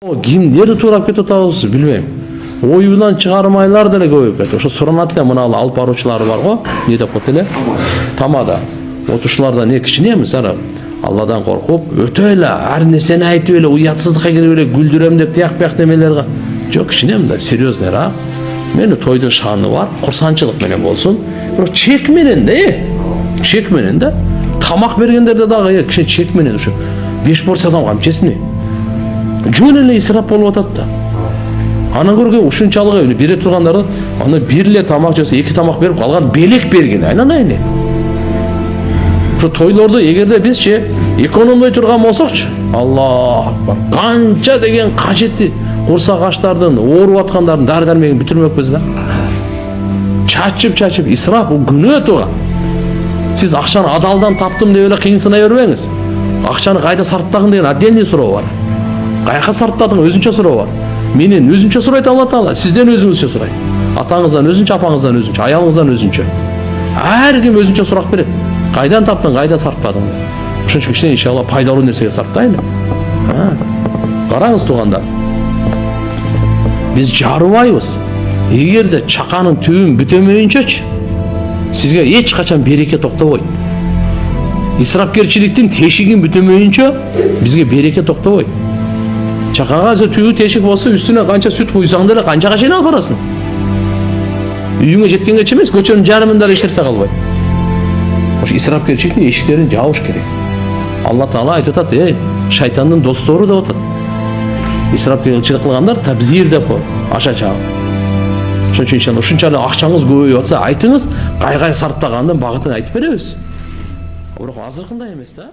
Кимдерди туурап кетип атабыз билбейм. Оюнан чыгармайлар деле көбөйүп кетти. Ошо суранат эле мына алып баруучулары бар го, эмне деп коет эле? Тамада. Отушулардан не кичине эмес, Алладан коркуп, өтө эле ар нерсени айтып эле уятсыздыкка кирип эле күлдүрөм деп тияк немелерге. Жок, кичине мындай серьезный Мени тойдун шаны бар, курсанчылык менен болсун. Бирок чек менен да. Тамак бергендерде дагы кичине чек менен ушу 5 порциядан камчесин. Жөн эле исрап болуп атат да. Анан көргөн ушунчалык бере тургандарды аны бир эле тамак жаса, 2 тамак берип калган белек берген. Айнанайын. Şu toylordu эгерде бизчи экономдой турган болсокчу, Аллах акбар, канча деген кажетти курсак ачтардын, ооруп аткандардын дары-дармегин бүтүрмөкпүз да. Чачып исрап, бул күнөө туган. Сиз акчаны адалдан таптым деп эле кыйынсынай бербеңиз. Акчаны кайда сарптагын деген отдельный суроо бар. Каяка сарптадың өзүнчө суроо бар. Менен өзүнчө сурайт Алла Таала, сизден өзүңүзчө сурайт. Атаңыздан өзүнчө, апаңыздан өзүнчө, аялыңыздан өзүнчө. Ар ким өзүнчө сурак берет. Кайдан таптың, кайда сарптадың? Ошон үчүн кичине иншалла пайдалуу нерсеге сарптайлы. Караңыз туугандар. Биз жарыбайбыз. Эгерде чаканын түбүн бүтөмөйүнчөчү, сизге эч качан береке токтобойт. Исрапкерчиликтин тешигин бүтөмөйүнчө бизге береке токтобойт. Чакага түбү тешик болсо, үстүнө канча сүт куйсаң деле канчага чейин алып барасың. Үйүңө жеткенге эмес, көчөнүн жарымында эчтерсе калбайт. Исрапкерчиликтин эшиктерин жабыш керек. Алла Таала айтып атат, шайтандын достору деп атат. Исрапкерчилик кылгандар табзир деп аша чагып. Ошон үчүн ушунчалык акчаңыз көбөйүп атса, айтыңыз, кай сарптагандын багытын айтып беребиз. Бирок азыркындай эмес да.